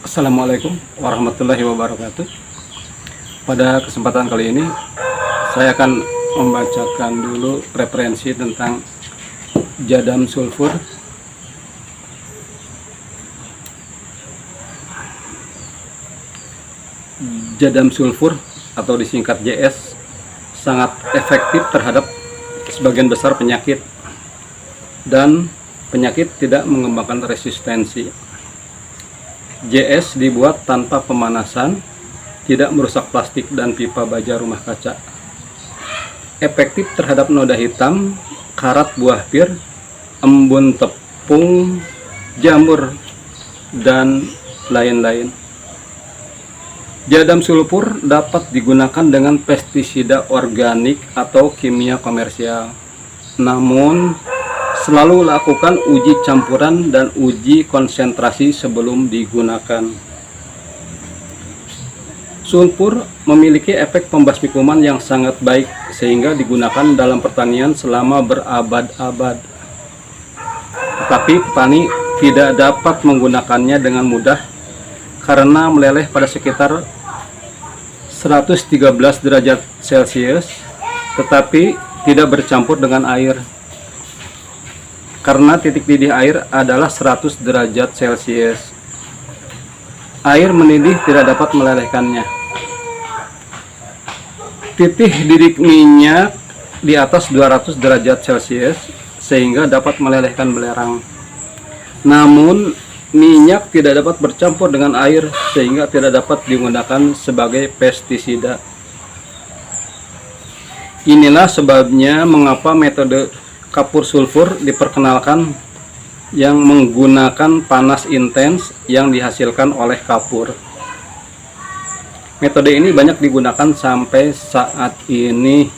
Assalamualaikum warahmatullahi wabarakatuh. Pada kesempatan kali ini saya akan membacakan dulu referensi tentang jadam sulfur. Jadam sulfur atau disingkat JS sangat efektif terhadap sebagian besar penyakit, dan penyakit tidak mengembangkan resistensi. JS dibuat tanpa pemanasan, tidak merusak plastik dan pipa baja rumah kaca. Efektif terhadap noda hitam, karat buah pir, embun tepung, jamur, dan lain-lain. Jadam sulfur dapat digunakan dengan pestisida organik atau kimia komersial. Namun, selalu lakukan uji campuran dan uji konsentrasi sebelum digunakan. Sulfur memiliki efek pembasmi kuman yang sangat baik sehingga digunakan dalam pertanian selama berabad-abad. Tetapi petani tidak dapat menggunakannya dengan mudah karena meleleh pada sekitar 113 derajat Celcius, tetapi tidak bercampur dengan air. Karena titik didih air adalah 100 derajat Celcius. Air mendidih tidak dapat melelehkannya. Titik didih minyak di atas 200 derajat Celcius sehingga dapat melelehkan belerang. Namun, minyak tidak dapat bercampur dengan air sehingga tidak dapat digunakan sebagai pestisida. Inilah sebabnya mengapa metode kapur sulfur diperkenalkan yang menggunakan panas intens yang dihasilkan oleh kapur. Metode ini banyak digunakan sampai saat ini.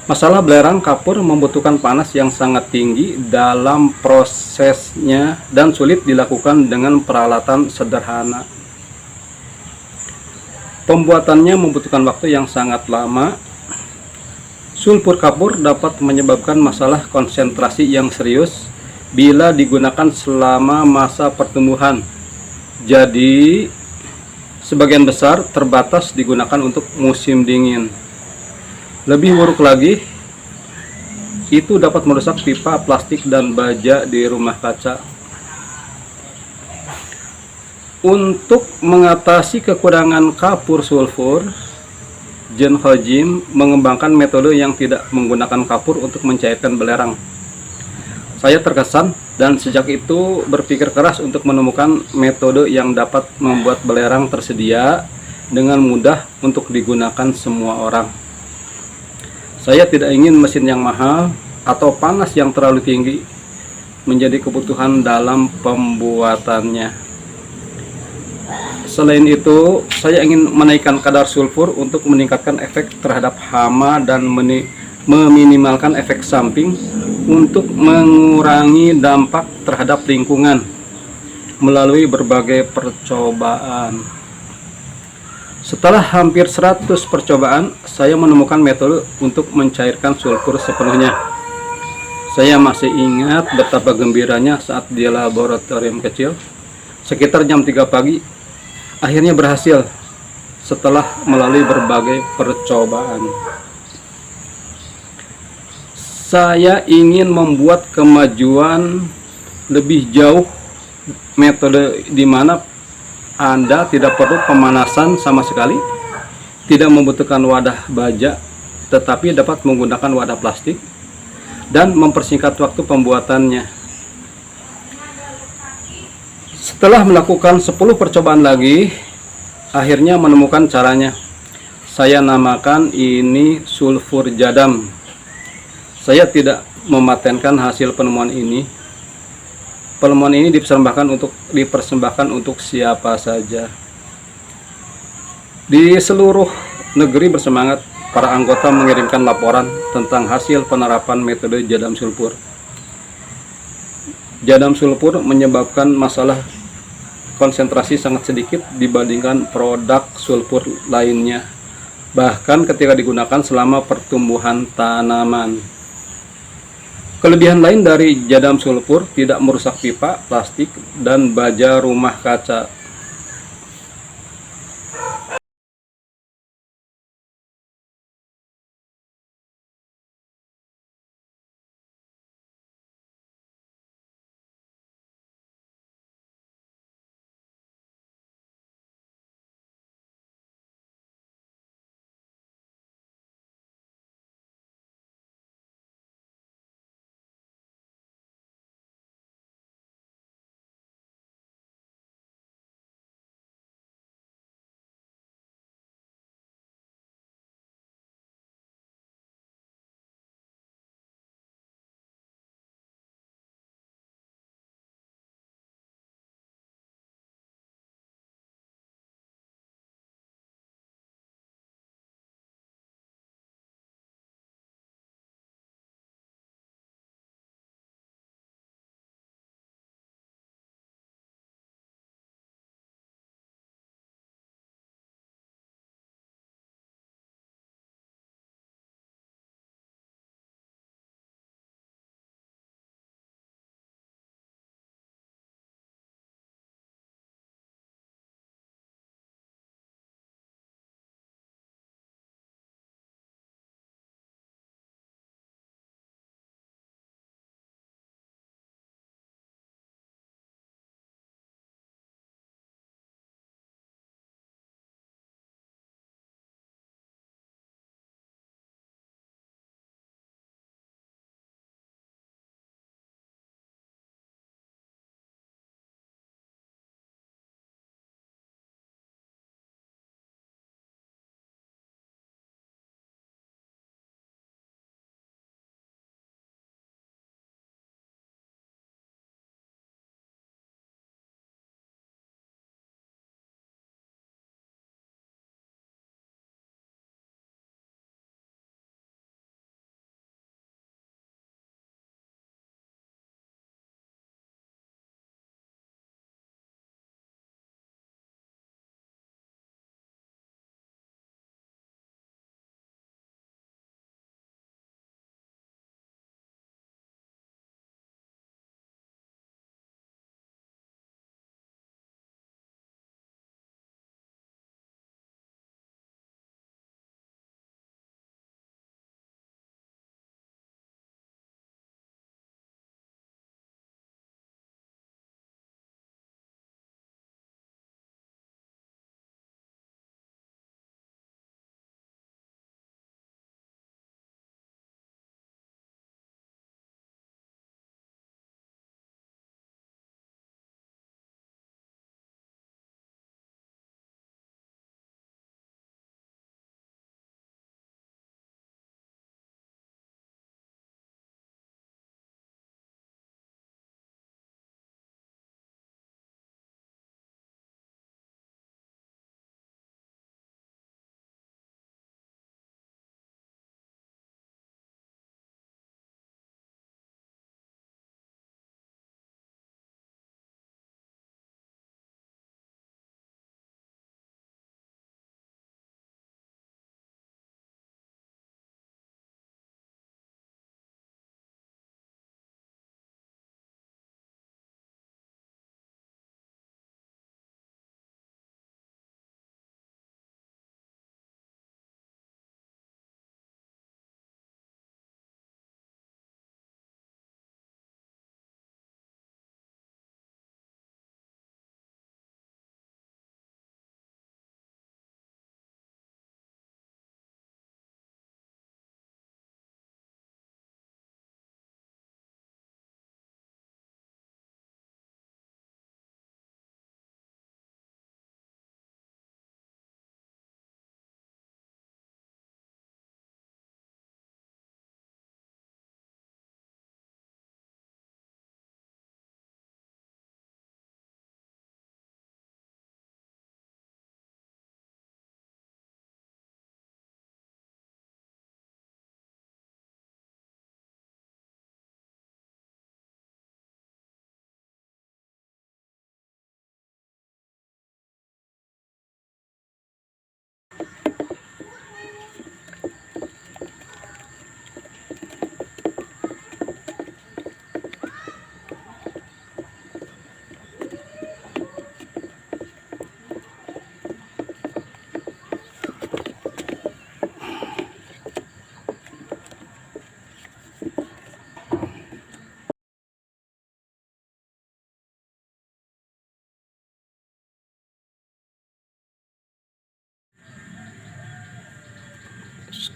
Masalah belerang kapur membutuhkan panas yang sangat tinggi dalam prosesnya dan sulit dilakukan dengan peralatan sederhana. Pembuatannya membutuhkan waktu yang sangat lama. Sulfur kapur dapat menyebabkan masalah konsentrasi yang serius bila digunakan selama masa pertumbuhan. Jadi, sebagian besar terbatas digunakan untuk musim dingin. Lebih buruk lagi, itu dapat merusak pipa plastik dan baja di rumah kaca. Untuk mengatasi kekurangan kapur sulfur, John Hodgkin mengembangkan metode yang tidak menggunakan kapur untuk mencairkan belerang. Saya terkesan dan sejak itu berpikir keras untuk menemukan metode yang dapat membuat belerang tersedia dengan mudah untuk digunakan semua orang. Saya tidak ingin mesin yang mahal atau panas yang terlalu tinggi menjadi kebutuhan dalam pembuatannya. Selain itu, saya ingin menaikkan kadar sulfur untuk meningkatkan efek terhadap hama dan meminimalkan efek samping untuk mengurangi dampak terhadap lingkungan melalui berbagai percobaan. Setelah hampir 100 percobaan, saya menemukan metode untuk mencairkan sulfur sepenuhnya. Saya masih ingat betapa gembiranya saat di laboratorium kecil, sekitar jam 3 pagi, akhirnya berhasil setelah melalui berbagai percobaan. Saya ingin membuat kemajuan lebih jauh, metode di mana Anda tidak perlu pemanasan sama sekali, tidak membutuhkan wadah baja, tetapi dapat menggunakan wadah plastik dan mempersingkat waktu pembuatannya. Setelah melakukan 10 percobaan lagi, akhirnya menemukan caranya. Saya namakan ini sulfur jadam. Saya tidak mematenkan hasil penemuan ini. Penemuan ini dipersembahkan untuk siapa saja. Di seluruh negeri bersemangat, para anggota mengirimkan laporan tentang hasil penerapan metode jadam sulfur. Jadam sulfur menyebabkan masalah konsentrasi sangat sedikit dibandingkan produk sulfur lainnya, bahkan ketika digunakan selama pertumbuhan tanaman. Kelebihan lain dari jadam sulfur tidak merusak pipa, plastik, dan baja rumah kaca.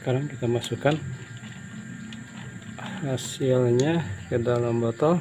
Sekarang kita masukkan hasilnya ke dalam botol.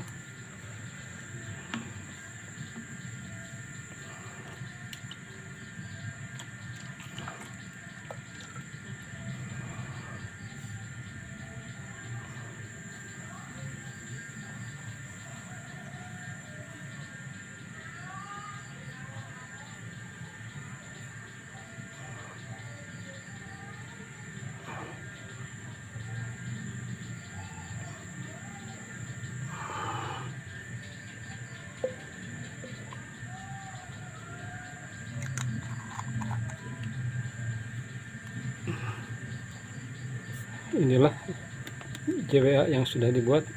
Inilah JWA yang sudah dibuat.